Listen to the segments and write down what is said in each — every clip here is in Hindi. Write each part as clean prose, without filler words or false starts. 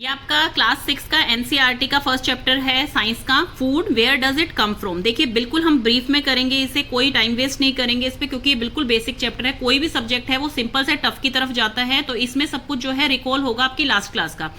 ये आपका क्लास 6 का एनसीईआरटी का फर्स्ट चैप्टर है साइंस का, food where does it come from. देखिए बिल्कुल हम ब्रीफ में करेंगे इसे, कोई टाइम वेस्ट नहीं करेंगे इस पे, क्योंकि ये बिल्कुल बेसिक चैप्टर है। कोई भी सब्जेक्ट है वो सिंपल से टफ की तरफ जाता है, तो इसमें सब कुछ जो है रिकॉल होगा आपकी लास्ट क्लास का।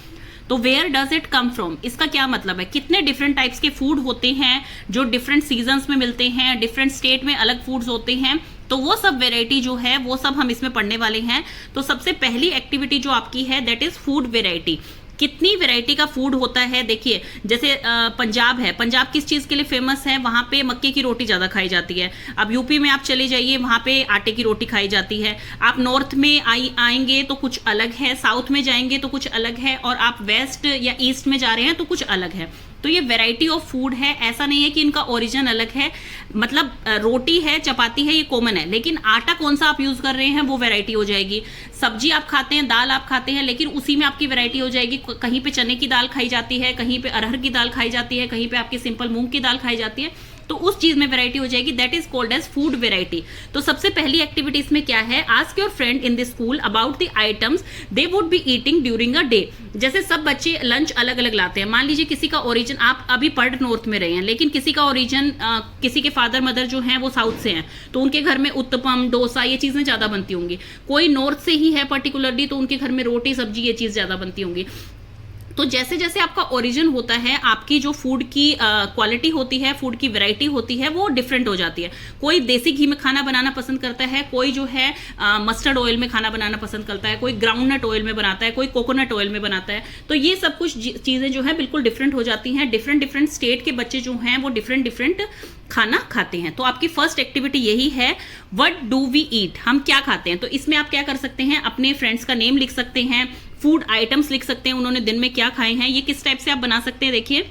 तो where does it come from, इसका क्या मतलब है, कितने डिफरेंट टाइप्स के फूड होते हैं जो डिफरेंट सीजन्स में मिलते हैं, डिफरेंट स्टेट में अलग फूड्स होते हैं, तो वो सब वेराइटी जो है वो सब हम इसमें पढ़ने वाले हैं। तो सबसे पहली एक्टिविटी जो आपकी है दैट इज फूड वेराइटी। कितनी वैरायटी का फूड होता है, देखिए जैसे पंजाब है, पंजाब किस चीज़ के लिए फेमस है, वहाँ पे मक्के की रोटी ज़्यादा खाई जाती है। अब यूपी में आप चले जाइए, वहाँ पे आटे की रोटी खाई जाती है। आप नॉर्थ में आएंगे तो कुछ अलग है, साउथ में जाएंगे तो कुछ अलग है, और आप वेस्ट या ईस्ट में जा रहे हैं तो कुछ अलग है। तो ये वैरायटी ऑफ फूड है, ऐसा नहीं है कि इनका ओरिजिन अलग है। मतलब रोटी है, चपाती है, ये कॉमन है, लेकिन आटा कौन सा आप यूज कर रहे हैं वो वैरायटी हो जाएगी। सब्जी आप खाते हैं, दाल आप खाते हैं, लेकिन उसी में आपकी वैरायटी हो जाएगी। कहीं पे चने की दाल खाई जाती है, कहीं पे अरहर की दाल खाई जाती है, कहीं पे आपकी सिंपल मूंग की दाल खाई जाती है, तो उस चीज में वैरायटी हो जाएगी। That is called as food variety. तो सबसे पहली एक्टिविटी इसमें क्या है, ask your friend in the school about the items they would be eating during a day. जैसे सब बच्चे लंच अलग अलग लाते हैं। मान लीजिए किसी का ओरिजिन, आप अभी पढ़ नॉर्थ में रहे हैं, लेकिन किसी का ओरिजिन, किसी के फादर मदर जो हैं वो साउथ से हैं, तो उनके घर में उत्तपम, डोसा, ये चीजें ज्यादा बनती होंगी। कोई नॉर्थ से ही है पर्टिकुलरली, तो उनके घर में रोटी, सब्जी, ये चीज ज्यादा बनती होंगी। तो जैसे जैसे आपका ओरिजिन होता है, आपकी जो फूड की क्वालिटी होती है, फूड की वैरायटी होती है, वो डिफरेंट हो जाती है। कोई देसी घी में खाना बनाना पसंद करता है, कोई जो है मस्टर्ड ऑयल में खाना बनाना पसंद करता है, कोई ग्राउंडनट ऑयल में बनाता है, कोई कोकोनट ऑयल में बनाता है। तो ये सब कुछ चीजें जो है बिल्कुल डिफरेंट हो जाती हैं। डिफरेंट डिफरेंट स्टेट के बच्चे जो हैं वो डिफरेंट डिफरेंट खाना खाते हैं। तो आपकी फर्स्ट एक्टिविटी यही है, व्हाट डू वी ईट, हम क्या खाते हैं। तो इसमें आप क्या कर सकते हैं, अपने फ्रेंड्स का नेम लिख सकते हैं, फूड आइटम्स लिख सकते हैं, उन्होंने दिन में क्या खाए हैं। ये किस टाइप से आप बना सकते हैं, देखिए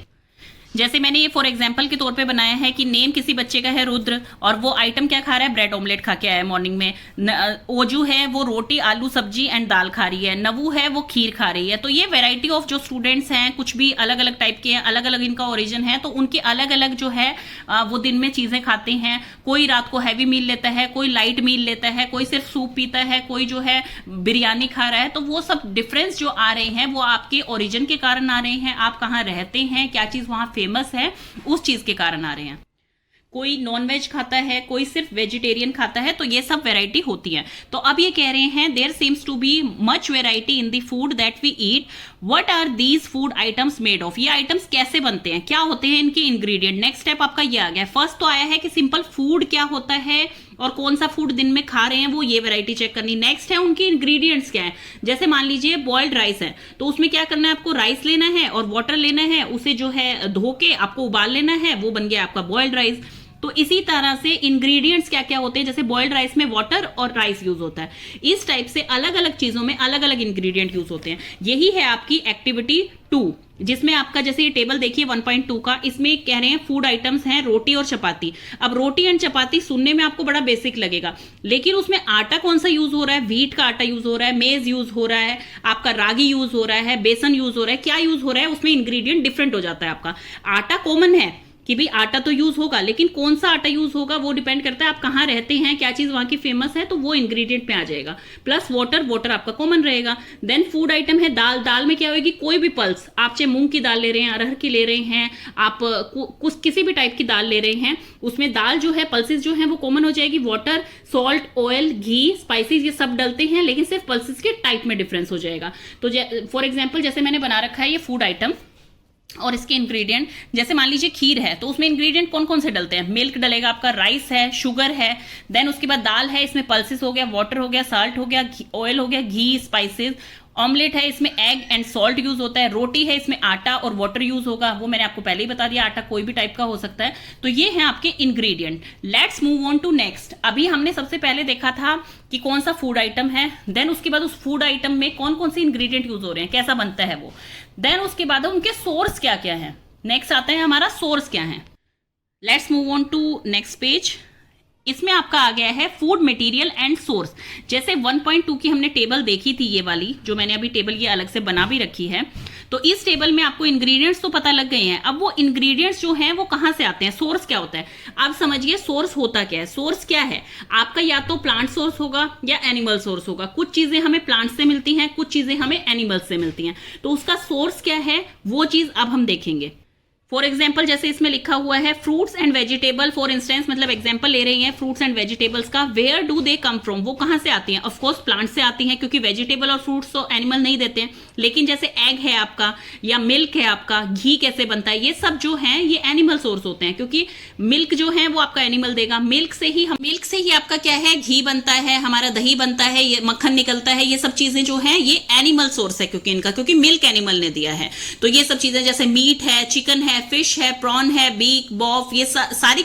जैसे मैंने ये फॉर एग्जांपल के तौर पे बनाया है कि नेम किसी बच्चे का है रुद्र, और वो आइटम क्या खा रहा है, ब्रेड ऑमलेट खा के आया है मॉर्निंग में। ओजू है वो रोटी, आलू, सब्जी एंड दाल खा रही है। नवू है वो खीर खा रही है। तो ये वैरायटी ऑफ जो स्टूडेंट्स हैं, कुछ भी अलग अलग टाइप के हैं, अलग अलग इनका ओरिजिन है, तो उनके अलग अलग जो है वो दिन में चीजें खाते हैं। कोई रात को हैवी मील लेता है, कोई लाइट मील लेता है, कोई सिर्फ सूप पीता है, कोई जो है बिरयानी खा रहा है। तो वो सब जो आ रहे हैं वो आपके ओरिजिन के कारण आ रहे हैं, आप कहाँ रहते हैं, क्या चीज वहां फेमस है, उस चीज के कारण आ रहे हैं। कोई नॉनवेज खाता है, कोई सिर्फ वेजिटेरियन खाता है, तो ये सब वैरायटी होती है। तो अब ये कह रहे हैं there seems to be much variety in the food that we eat, what are these food items made of. ये आइटम्स कैसे बनते हैं, क्या होते हैं इनके इंग्रेडिएंट। नेक्स्ट स्टेप आपका ये आ गया। फर्स्ट तो आया है कि सिंपल फूड क्या होता है और कौन सा फूड दिन में खा रहे हैं, वो ये वैरायटी चेक करनी। नेक्स्ट है उनके इंग्रेडिएंट्स क्या है। जैसे मान लीजिए बॉइल्ड राइस है, तो उसमें क्या करना है, आपको राइस लेना है और वाटर लेना है, उसे जो है धो के आपको उबाल लेना है, वो बन गया आपका बॉइल्ड राइस। तो इसी तरह से इंग्रेडिएंट्स क्या क्या होते हैं, जैसे बॉइल्ड राइस में वाटर और राइस यूज होता है, इस टाइप से अलग अलग चीजों में अलग अलग इंग्रेडिएंट यूज होते हैं। यही है आपकी एक्टिविटी 2, जिसमें आपका जैसे ये टेबल देखिए 1.2 का, इसमें कह रहे हैं फूड आइटम्स हैं रोटी और चपाती। अब रोटी एंड चपाती सुनने में आपको बड़ा बेसिक लगेगा, लेकिन उसमें आटा कौन सा यूज हो रहा है, व्हीट का आटा यूज हो रहा है, मेज यूज हो रहा है, आपका रागी यूज हो रहा है, बेसन यूज हो रहा है, क्या यूज हो रहा है, उसमें इंग्रेडिएंट डिफरेंट हो जाता है। आपका आटा कॉमन है कि भाई आटा तो यूज होगा, लेकिन कौन सा आटा यूज होगा वो डिपेंड करता है आप कहाँ रहते हैं, क्या चीज वहां की फेमस है, तो वो इंग्रेडिएंट में आ जाएगा। प्लस वाटर, वाटर आपका कॉमन रहेगा। देन फूड आइटम है दाल, दाल में क्या होगी, कोई भी पल्स, आप चाहे मूंग की दाल ले रहे हैं, अरहर की ले रहे हैं, आप कुछ किसी भी टाइप की दाल ले रहे हैं, उसमें दाल जो है, पल्सेस जो है वो कॉमन हो जाएगी। वाटर, सॉल्ट, ऑयल, घी, स्पाइसेस, ये सब डलते हैं, लेकिन सिर्फ पल्सेस के टाइप में डिफरेंस हो जाएगा। तो फॉर एग्जाम्पल जैसे मैंने बना रखा है ये फूड आइटम और इसके इंग्रेडिएंट, जैसे मान लीजिए खीर है, तो उसमें इंग्रेडिएंट कौन कौन से डलते हैं, मिल्क डलेगा आपका, राइस है, शुगर है, देन उसके बाद दाल है, इसमें पल्सेस हो गया, वाटर हो गया, साल्ट हो गया, ऑयल हो गया, घी, स्पाइसेस। ऑमलेट है, इसमें एग एंड सॉल्ट यूज होता है। रोटी है, इसमें आटा और वाटर यूज होगा, वो मैंने आपको पहले ही बता दिया, आटा कोई भी टाइप का हो सकता है। तो ये है आपके ingredient. Let's move on to next. अभी हमने सबसे पहले देखा था कि कौन सा फूड आइटम है, देन उसके बाद उस फूड आइटम में कौन कौन से इंग्रेडिएंट यूज हो रहे हैं, कैसा बनता है वो, देन उसके बाद उनके सोर्स क्या क्या है। नेक्स्ट आता है हमारा सोर्स क्या है। Let's move on to next page. इसमें आपका आ गया है फूड मटेरियल एंड सोर्स। जैसे 1.2 की हमने टेबल देखी थी, ये वाली जो मैंने अभी टेबल ये अलग से बना भी रखी है, तो इस टेबल में आपको इंग्रेडिएंट्स तो पता लग गए हैं। अब वो इंग्रेडिएंट्स जो हैं वो कहां से आते हैं, सोर्स क्या होता है। अब समझिए सोर्स होता क्या है। सोर्स क्या है आपका, या तो प्लांट सोर्स होगा या एनिमल सोर्स होगा। कुछ चीजें हमें प्लांट से मिलती हैं, कुछ चीजें हमें एनिमल से मिलती हैं। तो उसका सोर्स क्या है वो चीज अब हम देखेंगे। फॉर एग्जाम्पल जैसे इसमें लिखा हुआ है fruits and vegetable, for instance मतलब एग्जाम्पल ले रही हैं फ्रूट्स एंड वेजिटेबल्स का। Where do they come from, वो कहां से आती हैं। ऑफकोर्स प्लांट से आती हैं, क्योंकि वेजिटेबल और फ्रूट्स तो एनिमल नहीं देते हैं। लेकिन जैसे एग है आपका या मिल्क है आपका, घी कैसे बनता है, ये सब जो है ये एनिमल सोर्स होते हैं, क्योंकि मिल्क जो है वो आपका एनिमल देगा। मिल्क से ही आपका क्या है, घी बनता है, हमारा दही बनता है, ये मक्खन निकलता है। ये सब चीजें जो है ये एनिमल सोर्स है, क्योंकि मिल्क एनिमल ने दिया है। तो ये सब चीजें जैसे मीट है, चिकन है, फिश है, प्रॉन है, बीक, बॉफ, ये सारी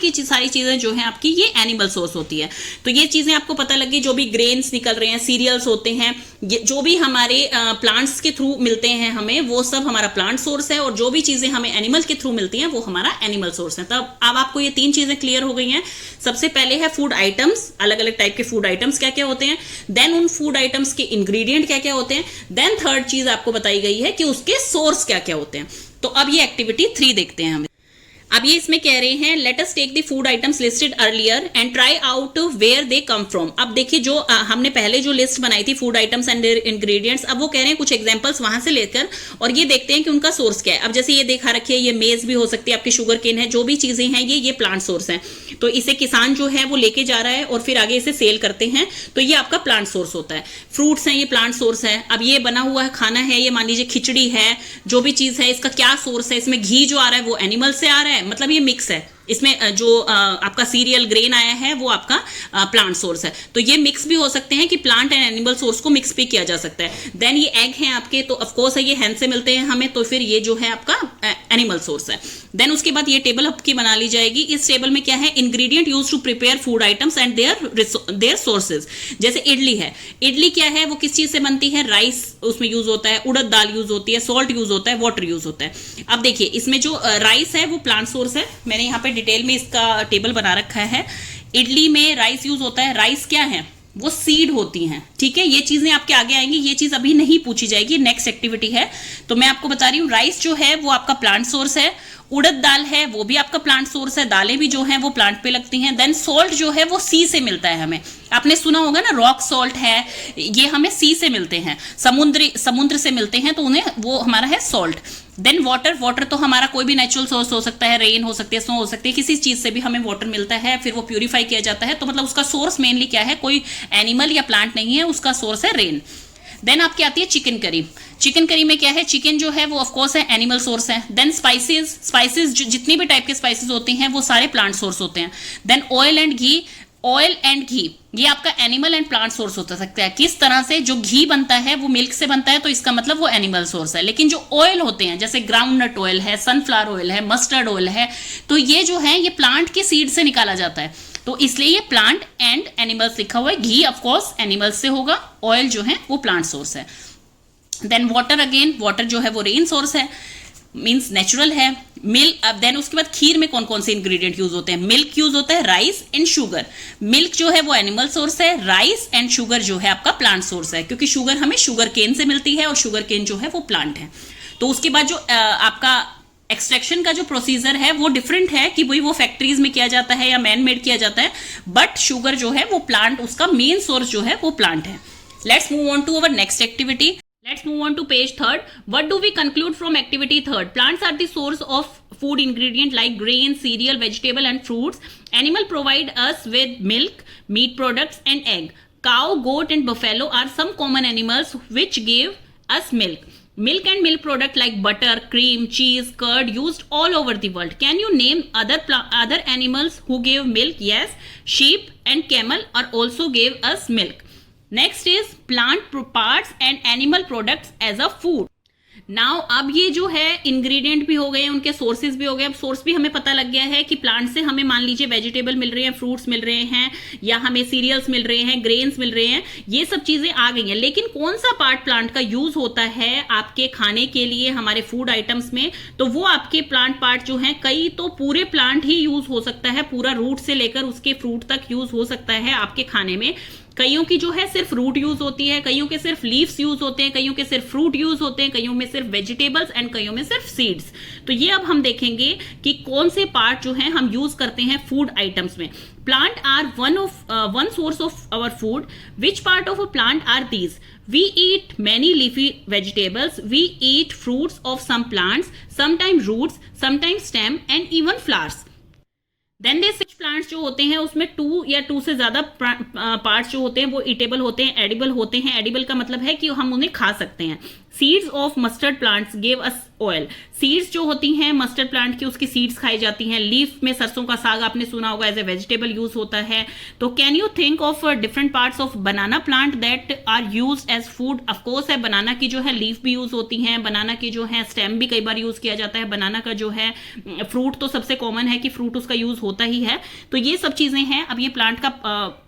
चीजें जो है आपकी ये एनिमल सोर्स होती है। तो ये चीजें आपको पता लगी। जो भी ग्रेन्स निकल रहे हैं, सीरियल्स होते हैं, जो भी हमारे प्लांट्स के थ्रू मिलते हैं हमें, वो सब हमारा प्लांट सोर्स है। और जो भी चीजें हमें एनिमल के थ्रू मिलती हैं वो हमारा एनिमल सोर्स है। तब अब आपको ये 3 चीजें क्लियर हो गई हैं। सबसे पहले है फूड आइटम्स, अलग अलग टाइप के फूड आइटम्स क्या क्या होते हैं। देन उन फूड आइटम्स के इंग्रेडिएंट क्या क्या होते हैं। देन थर्ड चीज आपको बताई गई है कि उसके सोर्स क्या क्या होते हैं। तो अब ये एक्टिविटी 3 देखते हैं हम। अब ये इसमें कह रहे हैं let us take the food items listed earlier and try out where they come from. अब देखिए जो हमने पहले जो लिस्ट बनाई थी food items and their ingredients, अब वो कह रहे हैं कुछ एग्जांपल्स वहां से लेकर और ये देखते हैं कि उनका सोर्स क्या है। अब जैसे ये देखा रखिए, ये मेज भी हो सकती है, आपकी शुगर केन है, जो भी चीजें हैं ये प्लांट सोर्स है। तो इसे किसान जो है वो लेके जा रहा है और फिर आगे इसे सेल करते हैं, तो ये आपका प्लांट सोर्स होता है। फ्रूट्स हैं, ये प्लांट सोर्स है। अब ये बना हुआ है खाना है, ये मान लीजिए खिचड़ी है, जो भी चीज है इसका क्या सोर्स है। इसमें घी जो आ रहा है वो एनिमल से आ रहा है, मतलब ये मिक्स है। इसमें जो आपका सीरियल ग्रेन आया है वो आपका प्लांट सोर्स है। तो ये मिक्स भी हो सकते हैं कि प्लांट एंड एनिमल सोर्स को मिक्स भी किया जा सकता है। देन ये एग हैं आपके, तो ऑफकोर्स है ये हेन से मिलते हैं हमें, तो फिर ये जो है आपका एनिमल सोर्स है। देन उसके बाद ये टेबल आपकी बना ली जाएगी। इस टेबल में क्या है, ingredient use to prepare food items and their sources. जैसे इडली है, इडली क्या है, वो किस चीज से बनती है, राइस उसमें यूज होता है, उड़द दाल यूज होती है, सॉल्ट यूज होता है, वाटर यूज होता है। अब देखिए इसमें जो राइस है वो प्लांट सोर्स है। मैंने यहाँ पे डिटेल में इसका टेबल बना रखा है। इडली में राइस यूज होता है। राइस क्या है, वो सीड होती हैं, ठीक है। ये चीजें आपके आगे आएंगी, ये चीज अभी नहीं पूछी जाएगी, नेक्स्ट एक्टिविटी है। तो मैं आपको बता रही हूँ, राइस जो है वो आपका प्लांट सोर्स है। उड़द दाल है वो भी आपका प्लांट सोर्स है। दालें भी जो हैं वो प्लांट पे लगती हैं। देन सॉल्ट जो है वो सी से मिलता है हमें, आपने सुना होगा ना, रॉक सॉल्ट है, ये हमें सी से मिलते हैं, समुद्र से मिलते हैं, तो उन्हें वो हमारा है सॉल्ट। देन वाटर तो हमारा कोई भी नेचुरल सोर्स हो सकता है, रेन हो सकती है, स्नो हो सकती है, किसी चीज से भी हमें वाटर मिलता है, फिर वो प्यूरिफाई किया जाता है। तो मतलब उसका सोर्स मेनली क्या है, कोई एनिमल या प्लांट नहीं है, उसका सोर्स है रेन। देन आपकी आती है चिकन करी। चिकन करी में क्या है, चिकन जो है वो ऑफकोर्स है एनिमल सोर्स है। देन स्पाइसेस जितनी भी टाइप के स्पाइसेस होते हैं वो सारे प्लांट सोर्स होते हैं। देन ऑयल एंड घी ये आपका एनिमल एंड प्लांट सोर्स हो सकता है। किस तरह से, जो घी बनता है वो मिल्क से बनता है, तो इसका मतलब वो एनिमल सोर्स है। लेकिन जो ऑयल होते हैं जैसे ग्राउंड नट ऑयल है, सनफ्लावर ऑयल है, मस्टर्ड ऑयल है, तो ये जो है ये प्लांट के सीड से निकाला जाता है, तो इसलिए ये प्लांट एंड एनिमल्स लिखा हुआ है। घी ऑफकोर्स एनिमल्स से होगा, ऑयल जो है वो प्लांट सोर्स है। देन वाटर जो है वो रेन सोर्स है, मीन्स नेचुरल है। मिल्क, अब देन उसके बाद खीर में कौन कौन से इंग्रेडिएंट यूज होते हैं, मिल्क यूज होता है, राइस एंड शुगर। मिल्क जो है वो एनिमल सोर्स है, राइस एंड शुगर जो है आपका प्लांट सोर्स है, क्योंकि शुगर हमें शुगर केन से मिलती है और शुगर केन जो है वो प्लांट है। तो उसके बाद जो आपका एक्सट्रैक्शन का जो प्रोसीजर है वो डिफरेंट है, कि भाई वो फैक्ट्रीज में किया जाता है या मैन मेड किया जाता है, बट शुगर जो है वो प्लांट, उसका मेन सोर्स जो है वो प्लांट है। Let's move on to our next activity. Let's move on to page 3rd. What do we conclude from activity 3rd? Plants are the source of food ingredient like grain, cereal, vegetable and fruits. Animal provide us with milk, meat products and egg. Cow, goat and buffalo are some common animals which give us milk. Milk and milk product like butter, cream, cheese, curd used all over the world. Can you name other animals who give milk? Yes, sheep and camel are also give us milk. Next is plant parts and animal products as a food. Now अब ये जो है इंग्रेडिएंट भी हो गए, उनके सोर्सेज भी हो गए। अब सोर्स भी हमें पता लग गया है कि प्लांट से हमें मान लीजिए वेजिटेबल मिल रहे हैं, फ्रूट्स मिल रहे हैं, या हमें सीरियल्स मिल रहे हैं, ग्रेन्स मिल रहे हैं, ये सब चीजें आ गई हैं। लेकिन कौन सा पार्ट प्लांट का यूज होता है आपके खाने के लिए, हमारे फूड आइटम्स में, तो वो आपके प्लांट पार्ट जो है, कई तो पूरे प्लांट ही यूज हो सकता है, पूरा रूट से लेकर उसके फ्रूट तक यूज हो सकता है आपके खाने में। कईयों की जो है सिर्फ रूट यूज होती है, कईयों के सिर्फ लीव्स यूज होते हैं, कईयों के सिर्फ फ्रूट यूज होते हैं, कईयों में सिर्फ वेजिटेबल्स एंड कईयों में सिर्फ सीड्स। तो ये अब हम देखेंगे कि कौन से पार्ट जो है हम यूज करते हैं फूड आइटम्स में। Plant are one source of our food. Which part of a plant are these? We eat many leafy vegetables. We eat fruits of some plants, sometimes roots, sometimes stem, and even flowers. Then they six plants जो होते हैं उसमें 2 या 2 से ज्यादा पार्ट्स जो होते हैं वो ईटेबल होते हैं, एडिबल होते हैं। एडिबल का मतलब है कि हम उन्हें खा सकते हैं। Seeds of mustard plants give us oil. Seeds जो होती हैं मस्टर्ड प्लांट की, उसकी सीड्स खाई जाती हैं। लीफ में सरसों का साग आपने सुना होगा, एज ए वेजिटेबल यूज होता है। तो can you think of different parts of banana plant that are use as food? Of course है, बनाना की जो है लीफ भी यूज होती है, बनाना की जो है स्टेम भी कई बार यूज किया जाता है, बनाना का जो है फ्रूट तो सबसे कॉमन है कि फ्रूट उसका यूज होता ही है। तो ये सब चीजें हैं। अब ये प्लांट का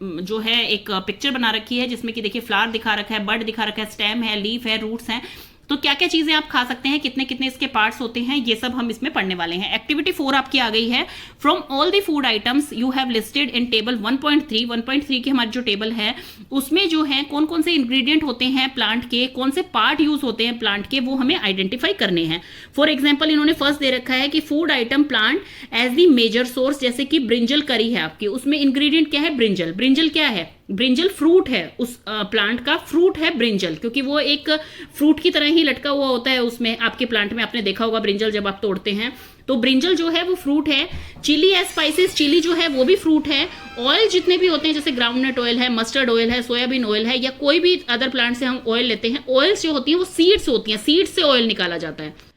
जो है एक पिक्चर बना रखी है जिसमें कि देखिए फ्लावर दिखा रखा है, बड दिखा रखा है, स्टेम है, लीफ है, रूट्स हैं। तो क्या क्या चीजें आप खा सकते हैं, कितने कितने इसके पार्ट्स होते हैं, ये सब हम इसमें पढ़ने वाले हैं। एक्टिविटी 4 आपकी आ गई है। From all the food items you have listed in table 1.3 की हमारी जो टेबल है उसमें जो है कौन कौन से इंग्रेडिएंट होते हैं प्लांट के, कौन से पार्ट यूज होते हैं प्लांट के, वो हमें आइडेंटिफाई करने हैं। फॉर एग्जाम्पल इन्होंने फर्स्ट दे रखा है कि food item plant as the major source, जैसे कि ब्रिंजल करी है आपकी, उसमें इंग्रेडिएंट क्या है? ब्रिंजल। ब्रिंजल क्या है? ब्रिंजल फ्रूट है, उस प्लांट का फ्रूट है ब्रिंजल, क्योंकि वो एक फ्रूट की तरह ही लटका हुआ होता है उसमें। आपके प्लांट में आपने देखा होगा ब्रिंजल जब आप तोड़ते हैं, तो ब्रिंजल जो है वो फ्रूट है। चिली एज स्पाइसेस, चिली जो है वो भी फ्रूट है। ऑयल जितने भी होते हैं जैसे ग्राउंडनट ऑयल है, मस्टर्ड ऑयल है, सोयाबीन ऑयल है, या कोई भी अदर प्लांट से हम ऑयल लेते हैं, ऑयल्स जो होती हैं वो सीड्स होती हैं, सीड्स से ऑयल निकाला जाता है।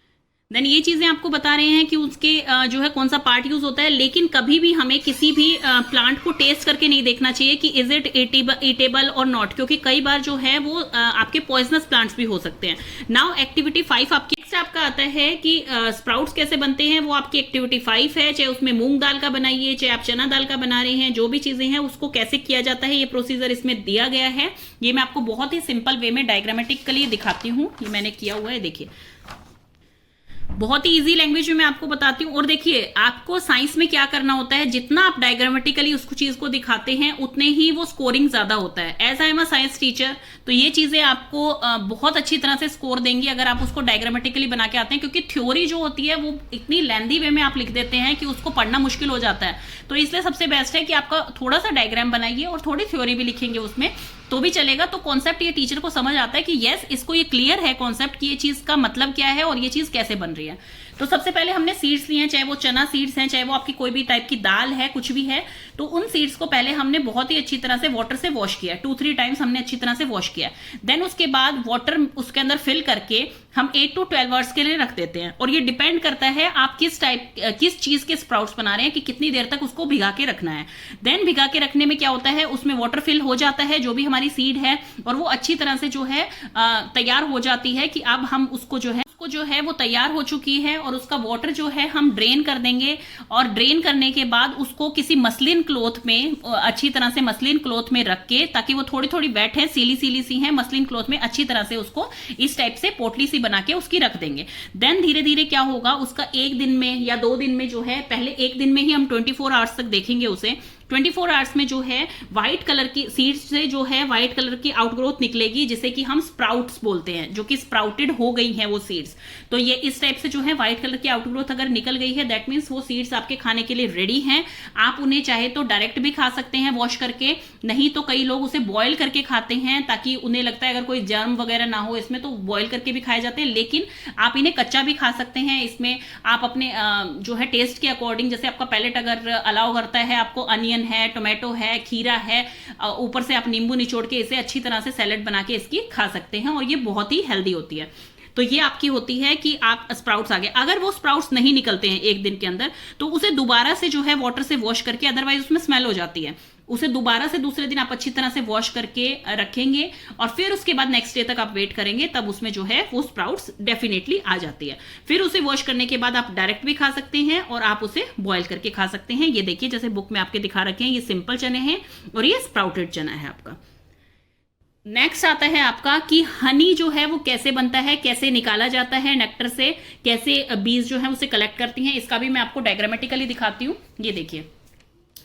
देन ये चीजें आपको बता रहे हैं कि उसके जो है कौन सा पार्ट यूज होता है। लेकिन कभी भी हमें किसी भी प्लांट को टेस्ट करके नहीं देखना चाहिए कि इज इट ईटेबल और नॉट, क्योंकि कई बार जो है वो आपके पॉइजनस प्लांट्स भी हो सकते हैं। नाउ एक्टिविटी 5 आपकी नेक्स्ट आपका आता है कि स्प्राउट्स कैसे बनते हैं, वो आपकी एक्टिविटी 5 है। चाहे उसमें मूंग दाल का बनाइए, चाहे आप चना दाल का बना रहे हैं, जो भी चीजें हैं उसको कैसे किया जाता है ये प्रोसीजर इसमें दिया गया है। ये मैं आपको बहुत ही सिंपल वे में डायग्रामेटिकली दिखाती हूँ। ये मैंने किया हुआ है, देखिए बहुत ही इजी लैंग्वेज में मैं आपको बताती हूँ। और देखिए आपको साइंस में क्या करना होता है, जितना आप डायग्रामेटिकली उसको चीज को दिखाते हैं उतने ही वो स्कोरिंग ज्यादा होता है। As I am a science teacher, तो ये चीजें आपको बहुत अच्छी तरह से स्कोर देंगी अगर आप उसको डायग्रामेटिकली बना के आते हैं, क्योंकि थ्योरी जो होती है वो इतनी लेंदी वे में आप लिख देते हैं कि उसको पढ़ना मुश्किल हो जाता है। तो इसलिए सबसे बेस्ट है कि आपका थोड़ा सा डायग्राम बनाइए और थोड़ी थ्योरी भी लिखेंगे उसमें तो भी चलेगा। तो कॉन्सेप्ट ये टीचर को समझ आता है कि यस इसको ये क्लियर है कॉन्सेप्ट कि ये चीज का मतलब क्या है और ये चीज कैसे बन रही है। तो सबसे पहले हमने सीड्स लिए हैं, चाहे वो चना सीड्स हैं, चाहे वो आपकी कोई भी टाइप की दाल है, कुछ भी है, तो उन सीड्स को पहले हमने बहुत ही अच्छी तरह से वाटर से वॉश किया, 2-3 टाइम्स हमने अच्छी तरह से वॉश किया। देन उसके बाद वाटर उसके अंदर फिल करके हम 8 to 12 आवर्स के लिए रख देते हैं। और ये डिपेंड करता है आप किस चीज के स्प्राउट्स बना रहे हैं कि कितनी देर तक उसको भिगा के रखना है। देन भिगा के रखने में क्या होता है, उसमें वाटर फिल हो जाता है जो भी हमारी सीड है, और वो अच्छी तरह से जो है तैयार हो जाती है कि अब हम उसको जो है वो तैयार हो चुकी है। और उसका वाटर जो है हम ड्रेन कर देंगे, और ड्रेन करने के बाद उसको किसी मसलिन क्लॉथ में, अच्छी तरह से मसलिन क्लॉथ में रख के, ताकि वो थोड़ी थोड़ी वेट है, सीली सीली सी है, मसलिन क्लॉथ में अच्छी तरह से उसको इस टाइप से पोटली सी बना के उसकी रख देंगे। देन धीरे धीरे क्या होगा, उसका 1 दिन में या 2 दिन में जो है, पहले 1 दिन में ही हम 24 आवर्स तक देखेंगे उसे। 24 आवर्स में जो है व्हाइट कलर की सीड्स से जो है व्हाइट कलर की आउटग्रोथ निकलेगी, जिसे कि हम स्प्राउट्स बोलते हैं, जो कि स्प्राउटेड हो गई हैं वो सीड्स। तो ये इस टाइप से जो है व्हाइट कलर की आउटग्रोथ अगर निकल गई है, दैट मीन्स वो सीड्स आपके खाने के लिए रेडी हैं। आप उन्हें चाहे तो डायरेक्ट भी खा सकते हैं वॉश करके, नहीं तो कई लोग उसे बॉयल करके खाते हैं, ताकि उन्हें लगता है अगर कोई जर्म वगैरह ना हो इसमें, तो बॉयल करके भी खाए जाते हैं। लेकिन आप इन्हें कच्चा भी खा सकते हैं। इसमें आप अपने जो है टेस्ट के अकॉर्डिंग, जैसे आपका पैलेट अगर अलाउ करता है, आपको अनियन है, टोमेटो है, खीरा है, ऊपर से आप नींबू निचोड़ के इसे अच्छी तरह से सैलेड बना के इसकी खा सकते हैं, और ये बहुत ही हेल्दी होती है। तो ये आपकी होती है कि आप स्प्राउट्स आ गए। अगर वो स्प्राउट्स नहीं निकलते हैं 1 दिन के अंदर, तो उसे दोबारा से जो है वाटर से वॉश करके, अदरवाइज उसमें स्मेल हो जाती है, उसे दोबारा से दूसरे दिन आप अच्छी तरह से वॉश करके रखेंगे, और फिर उसके बाद नेक्स्ट डे तक आप वेट करेंगे, तब उसमें जो है वो स्प्राउट्स डेफिनेटली आ जाती है। फिर उसे वॉश करने के बाद आप डायरेक्ट भी खा सकते हैं, और आप उसे बॉयल करके खा सकते हैं। ये देखिए जैसे बुक में आपके दिखा रखे हैं, ये सिंपल चने हैं और ये स्प्राउटेड चना है आपका। नेक्स्ट आता है आपका कि हनी जो है वो कैसे बनता है, कैसे निकाला जाता है नेक्टर से, कैसे बीज जो है उसे कलेक्ट करती हैं, इसका भी मैं आपको डायग्रामेटिकली दिखाती हूँ। ये देखिए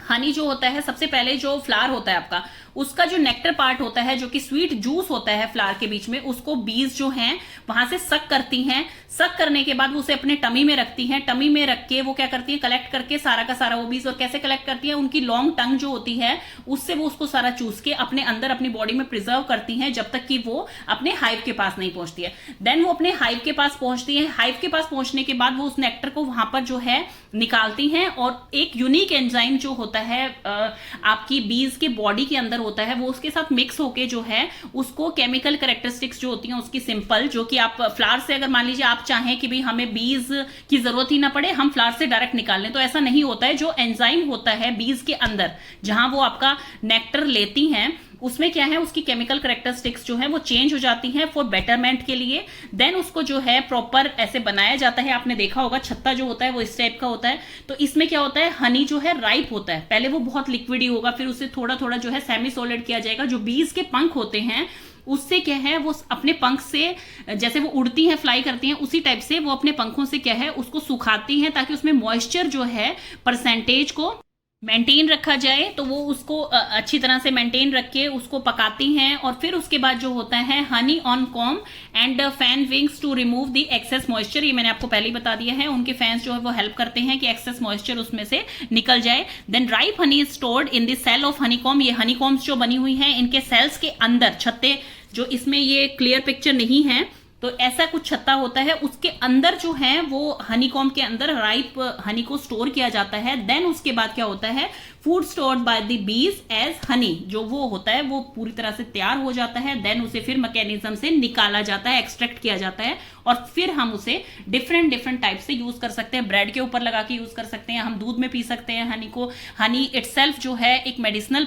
हनी जो होता है, सबसे पहले जो फ्लावर होता है आपका, उसका जो नेक्टर पार्ट होता है, जो कि स्वीट जूस होता है फ्लावर के बीच में, उसको बीज जो हैं वहां से सक करती हैं। सक करने के बाद वो उसे अपने टमी में रखती हैं। टमी में रख के वो क्या करती है, कलेक्ट करके सारा का सारा वो बीज। और कैसे कलेक्ट करती है, उनकी लॉन्ग टंग जो होती है उससे वो उसको सारा चूस के अपने अंदर अपनी बॉडी में प्रिजर्व करती हैं, जब तक कि वो अपने हाइव के पास नहीं पहुंचती है। देन वो अपने हाइव के पास पहुंचती है। हाइव के पास पहुंचने के बाद वो उस नेक्टर को वहां पर जो है निकालती हैं, और एक यूनिक एंजाइम जो होता है आपकी बीज के बॉडी के अंदर होता है, वो उसके साथ मिक्स होके जो है उसको केमिकल कैरेक्टरिस्टिक्स जो होती हैं उसकी सिंपल, जो कि आप फ्लावर से अगर मान लीजिए आप चाहें कि भाई हमें बीज की जरूरत ही ना पड़े, हम फ्लावर से डायरेक्ट निकाल लें, तो ऐसा नहीं होता है। जो एंजाइम होता है बीज के अंदर जहां वो आपका नेक्टर लेती हैं, उसमें क्या है, उसकी केमिकल कैरेक्टरिस्टिक्स जो है वो चेंज हो जाती हैं फॉर बेटरमेंट के लिए। देन उसको जो है प्रॉपर ऐसे बनाया जाता है। आपने देखा होगा छत्ता जो होता है वो इस टाइप का होता है। तो इसमें क्या होता है, हनी जो है राइप होता है, पहले वो बहुत लिक्विड ही होगा, फिर उसे थोड़ा थोड़ा जो है सेमी सॉलिड किया जाएगा। जो बीज के पंख होते हैं उससे क्या है, वो अपने पंख से जैसे वो उड़ती हैं, फ्लाई करती हैं, उसी टाइप से वो अपने पंखों से क्या है उसको सुखाती हैं, ताकि उसमें मॉइस्चर जो है परसेंटेज को मेंटेन रखा जाए। तो वो उसको अच्छी तरह से मेंटेन रख के उसको पकाती हैं। और फिर उसके बाद जो होता है honey on comb and fan wings to remove the excess moisture, ये मैंने आपको पहले ही बता दिया है। उनके फैंस जो है वो हेल्प करते हैं कि एक्सेस मॉइस्चर उसमें से निकल जाए। Then ripe honey is stored in the cell of honeycomb, ये हनीकॉम्स जो बनी हुई हैं इनके सेल्स के अंदर, छत्ते जो इसमें ये क्लियर पिक्चर नहीं है, तो ऐसा कुछ छत्ता होता है, उसके अंदर जो है वो हनीकॉम के अंदर राइप हनी को स्टोर किया जाता है। देन उसके बाद क्या होता है, food stored by the bees as honey, जो वो होता है वो पूरी तरह से तैयार हो जाता है। देन उसे फिर मैकेनिज्म से निकाला जाता है, एक्सट्रैक्ट किया जाता है, और फिर हम उसे डिफरेंट टाइप से यूज कर सकते हैं। ब्रेड के ऊपर लगा के यूज कर सकते हैं, हम दूध में पी सकते हैं हनी को। हनी इटसेल्फ जो है एक मेडिसिनल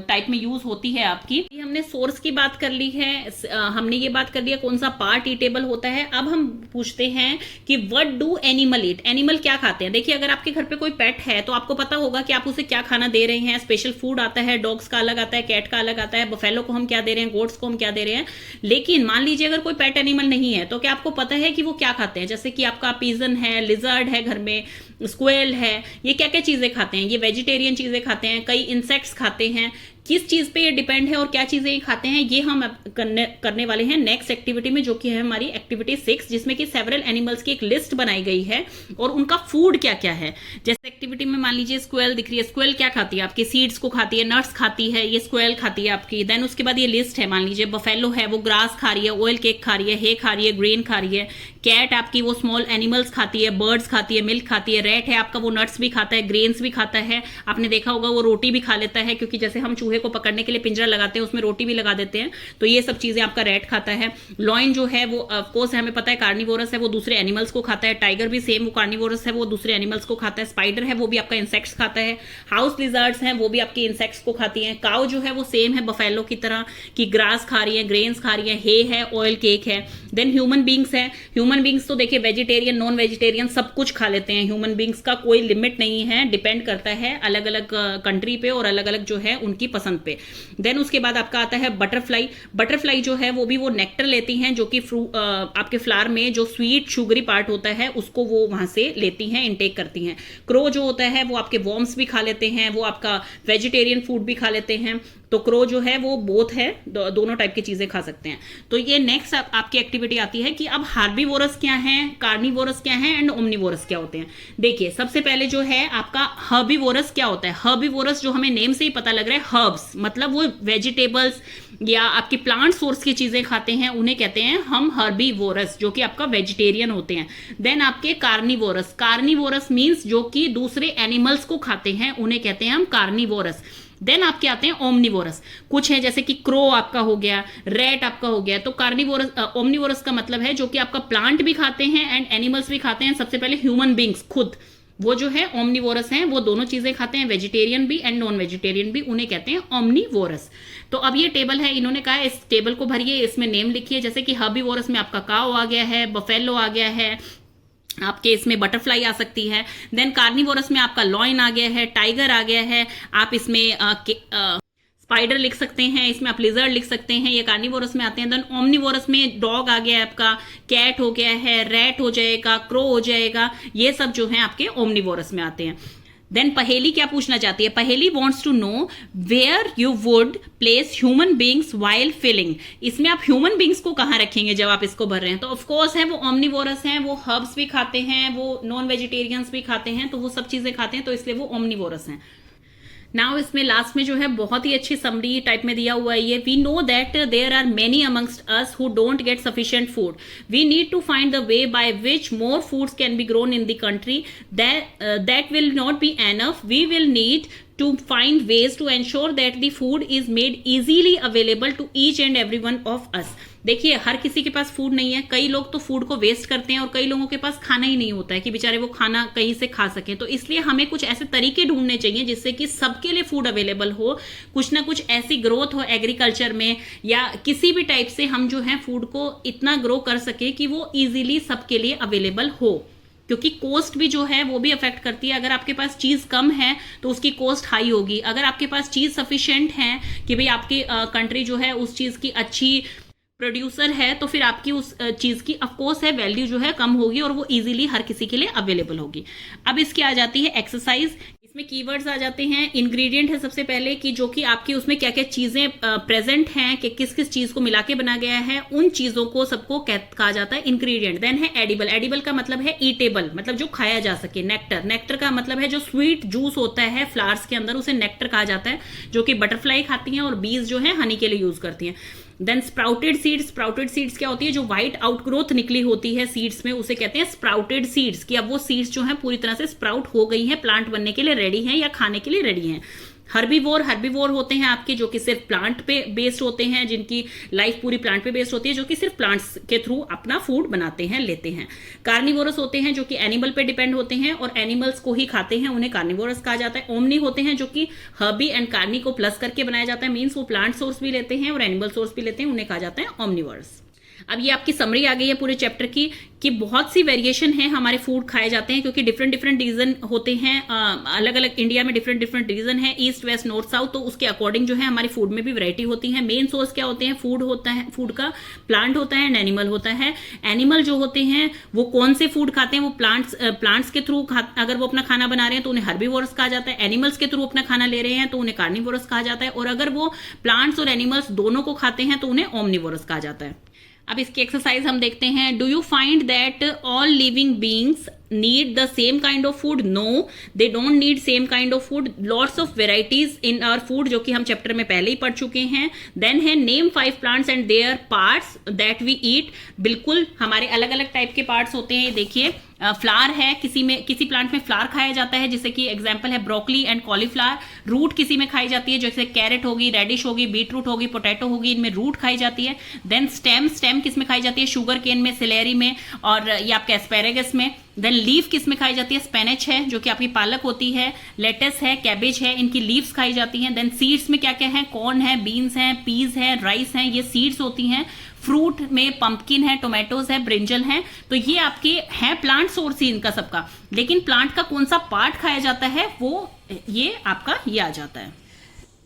टाइप में यूज होती है आपकी। हमने सोर्स की बात कर ली है, हमने ये बात कर लिया कौन सा पार्ट ईटेबल होता है। अब हम पूछते हैं कि what do animal eat, animal क्या खाते हैं। देखिए अगर आपके घर पे कोई पेट है तो आपको पता होगा कि आप उसे क्या खाना दे रहे हैं। स्पेशल फूड आता है, डॉग्स का अलग आता है, कैट का अलग आता है, बफेलो को हम क्या दे रहे हैं, गोट्स को हम क्या दे रहे हैं। लेकिन मान लीजिए अगर कोई पेट एनिमल नहीं है तो क्या आपको पता है कि वो क्या खाते हैं। जैसे कि आपका पिजन है, लिजर्ड है घर में, स्क्वेल है, ये क्या क्या चीजें खाते हैं। ये वेजिटेरियन चीजें खाते हैं, कई इंसेक्ट्स खाते हैं। किस चीज पे ये डिपेंड है और क्या चीजें ये खाते हैं, ये हम करने वाले हैं नेक्स्ट एक्टिविटी में, जो कि है हमारी एक्टिविटी 6, जिसमें कि सेवरल एनिमल्स की एक लिस्ट बनाई गई है और उनका फूड क्या क्या है। जैसे एक्टिविटी में मान लीजिए स्क्वेल दिख रही है, स्क्वेल क्या खाती है आपकी, सीड्स को खाती है, नट्स खाती है, ये स्क्वेल खाती है आपकी। देन उसके बाद ये लिस्ट है, मान लीजिए बफेलो है, वो ग्रास खा रही है, ऑयल केक खा रही है, हे खा रही है, ग्रेन खा रही है। कैट आपकी वो स्मॉल एनिमल्स खाती है, बर्ड्स खाती है, मिल्क खाती है। रेट है आपका वो नट्स भी खाता है, ग्रेन्स भी खाता है। आपने देखा होगा वो रोटी भी खा लेता है, क्योंकि जैसे हम चूहे को पकड़ने के लिए पिंजरा लगाते हैं उसमें रोटी भी लगा देते हैं, तो ये सब चीजें आपका रेट खाता है। लॉइन जो है वो ऑफकोर्स हमें पता है कार्निवोरस है, वो दूसरे एनिमल्स को खाता है। टाइगर भी सेम वो कार्निवोरस है, वो दूसरे एनिमल्स को खाता है। स्पाइडर है वो भी आपका इंसेक्ट्स खाता है। हाउस लिजर्ड्स हैं वो भी आपके इंसेक्ट्स को खाती हैं। काउ जो है वो सेम है बफेलो की तरह कि ग्रास खा रही है, ग्रेन्स खा रही है, हे है, ऑयल केक है। देन ह्यूमन बींग्स है, ह्यूमन बींग्स तो देखिए वेजिटेरियन नॉन वेजिटेरियन सब कुछ खा लेते हैं। ह्यूमन बींग्स का कोई लिमिट नहीं है, डिपेंड करता है अलग अलग कंट्री पे और अलग अलग जो है उनकी पसंद पे। देन उसके बाद आपका आता है बटरफ्लाई। बटरफ्लाई जो है वो भी वो नेक्टर लेती हैं, जो कि आपके फ्लावर में जो स्वीट शुगरी पार्ट होता है उसको वो वहां से लेती हैं, इनटेक करती हैं। क्रो जो होता है वो आपके वॉर्म्स भी खा लेते हैं, वो आपका वेजिटेरियन फूड भी खा लेते हैं। तो क्रो जो है वो बोथ है, दोनों टाइप की चीजें खा सकते हैं। तो ये नेक्स्ट आपकी एक्टिविटी आती है कि अब हार्बीवोरस क्या है, कार्निवोरस क्या है एंड ओमनीवोरस क्या होते हैं। देखिए सबसे पहले जो है आपका हर्बीवोरस क्या होता है। हर्बीवोरस जो हमें नेम से ही पता लग रहा है, हर्ब्स मतलब वो वेजिटेबल्स या आपकी प्लांट सोर्स की चीजें खाते हैं, उन्हें कहते हैं हम हर्बीवोरस, जो कि आपका वेजिटेरियन होते हैं। देन आपके कार्निवोरस, कार्निवोरस मींस जो कि दूसरे एनिमल्स को खाते हैं, उन्हें कहते हैं हम कार्निवोरस। देन आपके आते हैं ओमनीवोरस, कुछ है जैसे कि क्रो आपका हो गया, रेट आपका हो गया। तो कार्निवोरस ओमनीवोरस का मतलब है जो कि आपका प्लांट भी खाते हैं एंड एनिमल्स भी खाते हैं। सबसे पहले ह्यूमन बींग्स खुद वो जो है ओमनीवोरस हैं, वो दोनों चीजें खाते हैं, वेजिटेरियन भी एंड नॉन वेजिटेरियन भी, उन्हें कहते हैं ओमनीवोरस। तो अब ये टेबल है, इन्होंने कहा इस टेबल को भरिए, इसमें नेम लिखिए। जैसे कि हर्बीवोरस में आपका काऊ आ गया है, बफेलो आ गया है, आपके इसमें बटरफ्लाई आ सकती है। देन कार्निवोरस में आपका लॉइन आ गया है, टाइगर आ गया है, आप इसमें स्पाइडर लिख सकते हैं, इसमें आप लिजर्ड लिख सकते हैं, ये कार्निवोरस में आते हैं। देन ओमनीवोरस में डॉग आ गया है आपका, कैट हो गया है, रैट हो जाएगा, क्रो हो जाएगा, ये सब जो है आपके ओमनीवोरस में आते हैं। देन पहेली क्या पूछना चाहती है, Paheli wants to know where you would place human beings while filling. इसमें आप ह्यूमन बींग्स को कहाँ रखेंगे जब आप इसको भर रहे हैं। तो ऑफकोर्स है वो ओमनिवोरस हैं, वो हर्ब्स भी खाते हैं, वो नॉन वेजिटेरियंस भी खाते हैं, तो वो सब चीजें खाते हैं, तो इसलिए वो ओमनिवोरस हैं। नाउ इसमें लास्ट में जो है बहुत ही अच्छी समरी टाइप में दिया हुआ है ये, we know that there are many amongst us who don't get sufficient food, we need to find the way by which more foods can be grown in the country, that will not be enough, we will need to find ways to ensure that the food is made easily available to each and every one of us। देखिए हर किसी के पास फूड नहीं है, कई लोग तो फूड को वेस्ट करते हैं और कई लोगों के पास खाना ही नहीं होता है कि बेचारे वो खाना कहीं से खा सकें। तो इसलिए हमें कुछ ऐसे तरीके ढूंढने चाहिए जिससे कि सबके लिए फूड अवेलेबल हो, कुछ ना कुछ ऐसी ग्रोथ हो एग्रीकल्चर में या किसी भी टाइप से हम जो है फूड को इतना ग्रो कर सके कि वो इजीली सबके लिए अवेलेबल हो, क्योंकि कोस्ट भी जो है वो भी अफेक्ट करती है। अगर आपके पास चीज कम है तो उसकी कोस्ट हाई होगी, अगर आपके पास चीज सफिशिएंट है कि भाई आपकी कंट्री जो है उस चीज की अच्छी प्रोड्यूसर है, तो फिर आपकी उस चीज की ऑफकोर्स है वैल्यू जो है कम होगी और वो इजीली हर किसी के लिए अवेलेबल होगी। अब इसकी आ जाती है एक्सरसाइज, इसमें कीवर्ड्स आ जाते हैं। इंग्रेडिएंट है सबसे पहले कि जो कि आपकी उसमें क्या क्या चीजें प्रेजेंट हैं, कि किस किस चीज को मिला के बना गया है, उन चीजों को सबको कहा जाता है इंग्रेडिएंट। देन है एडिबल, एडिबल का मतलब है ईटेबल, मतलब जो खाया जा सके। नेक्टर, नेक्टर का मतलब है जो स्वीट जूस होता है फ्लावर्स के अंदर, उसे नेक्टर कहा जाता है, जो कि बटरफ्लाई खाती हैं और बीज जो है हनी के लिए यूज करती हैं। Then sprouted seeds, sprouted seeds क्या होती है, जो व्हाइट आउटग्रोथ निकली होती है सीड्स में, उसे कहते हैं स्प्राउटेड सीड्स, कि अब वो सीड्स जो है पूरी तरह से स्प्राउट हो गई हैं, प्लांट बनने के लिए रेडी हैं या खाने के लिए रेडी हैं। हर्बीवोर, हर्बीवोर होते हैं आपके जो कि सिर्फ प्लांट पे बेस्ड होते हैं, जिनकी लाइफ पूरी प्लांट पे बेस्ड होती है, जो कि सिर्फ प्लांट्स के थ्रू अपना फूड बनाते हैं, लेते हैं। कार्निवोरस होते हैं जो कि एनिमल पे डिपेंड होते हैं और एनिमल्स को ही खाते हैं, उन्हें कार्निवोरस कहा जाता है। ओमनी होते हैं जो कि हर्बी एंड कार्नी को प्लस करके बनाया जाता है, मीन्स वो प्लांट सोर्स भी लेते हैं और एनिमल सोर्स भी लेते हैं, उन्हें कहा जाता है ओमनिवोरस। अब ये आपकी समरी आ गई है पूरे चैप्टर की कि बहुत सी वेरिएशन है हमारे फूड खाए जाते हैं, क्योंकि डिफरेंट डिफरेंट रीजन होते हैं, अलग अलग इंडिया में डिफरेंट डिफरेंट रीजन है, ईस्ट वेस्ट नॉर्थ साउथ, तो उसके अकॉर्डिंग जो है हमारे फूड में भी वैरायटी होती है। मेन सोर्स क्या होते हैं, फूड होता है, फूड का प्लांट होता है एंड एनिमल होता है। एनिमल जो होते हैं वो कौन से फूड खाते हैं, वो प्लांट्स के थ्रू अगर वो अपना खाना बना रहे हैं तो उन्हें हर्बीवोरस कहा जाता है, एनिमल्स के थ्रू अपना खाना ले रहे हैं तो उन्हें कार्निवोरस कहा जाता है, और अगर वो प्लांट्स और एनिमल्स दोनों को खाते हैं तो उन्हें ओमनिवोरस कहा जाता है। अब इसकी एक्सरसाइज हम देखते हैं। Do you find that all living beings need the same kind of food? No, they don't need same kind of food. Lots of varieties in our food, जो कि हम चैप्टर में पहले ही पढ़ चुके हैं। Then है name 5 plants and their parts that we eat। बिल्कुल हमारे अलग अलग टाइप के पार्ट्स होते हैं। देखिए फ्लावर है, किसी प्लांट में फ्लावर खाया जाता है, जैसे कि एग्जांपल है ब्रोकली एंड कॉलीफ्लावर। रूट किसी में खाई जाती है, जैसे कैरेट होगी, रेडिश होगी, बीटरूट होगी, पोटैटो होगी, इनमें रूट खाई जाती है। देन स्टेम किस में खाई जाती है, शुगर केन में, सिलेरी में, और ये आपके एस्पेरेगस में। देन लीफ किस में खाई जाती है, स्पेनिच है जो कि आपकी पालक होती है, लेटस है, कैबेज है, इनकी लीव्स खाई जाती हैं। देन सीड्स में क्या क्या है, कॉर्न है, बीन्स है, पीज है, राइस है, ये सीड्स होती हैं। फ्रूट में पंपकिन है, टोमेटोज है, ब्रिंजल है। तो ये आपके हैं प्लांट सोर्स ही इनका सबका, लेकिन प्लांट का कौन सा पार्ट खाया जाता है वो ये आपका ये आ जाता है।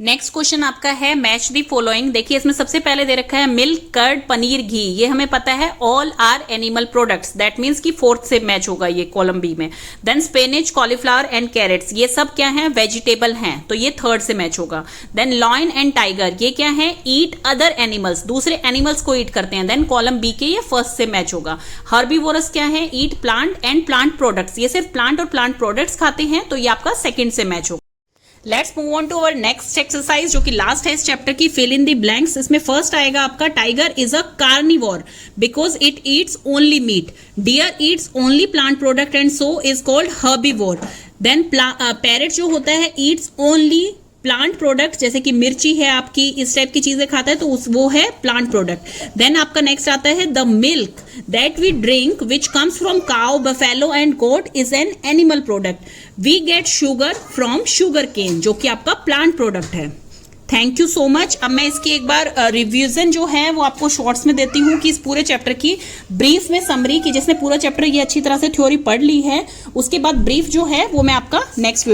नेक्स्ट क्वेश्चन आपका है मैच दी फॉलोइंग। देखिए इसमें सबसे पहले दे रखा है मिल्क, कर्ड, पनीर, घी। ये हमें पता है all are animal products, that means कि फोर्थ से मैच होगा ये कॉलम बी में। Then spinach, cauliflower and carrots, ये सब क्या है, वेजिटेबल हैं, तो ये थर्ड से मैच होगा। देन लॉयन एंड टाइगर, ये क्या है, ईट अदर एनिमल्स, दूसरे एनिमल्स को ईट करते हैं। देन कॉलम बी के ये फर्स्ट से मैच होगा। हर्बीवोरस क्या है, ईट प्लांट एंड प्लांट प्रोडक्ट्स, ये सिर्फ प्लांट और प्लांट प्रोडक्ट्स खाते हैं, तो ये आपका सेकेंड से मैच होगा। Let's move on to our next exercise जो कि लास्ट है इस चैप्टर की, फिल इन द ब्लैंक्स। इसमें फर्स्ट आएगा आपका tiger is a carnivore because it eats only meat. Deer eats only plant product and so is called herbivore. Then parrot जो होता है ईट्स ओनली प्लांट प्रोडक्ट, जैसे कि मिर्ची है आपकी, इस टाइप की चीजें खाता है तो वो है प्लांट प्रोडक्ट। देन आपका नेक्स्ट आता है the milk that we drink which comes from cow, buffalo and goat is an animal product. We get sugar from sugar cane जो कि आपका प्लांट प्रोडक्ट है। Thank you so much. अब मैं इसकी एक बार रिवीजन जो है वो आपको शॉर्ट्स में देती हूँ कि इस पूरे चैप्टर की ब्रीफ में समरी की, जिसने पूरा चैप्टर ये अच्छी तरह से थ्योरी पढ़ ली है, उसके बाद ब्रीफ जो है वो मैं आपका नेक्स्ट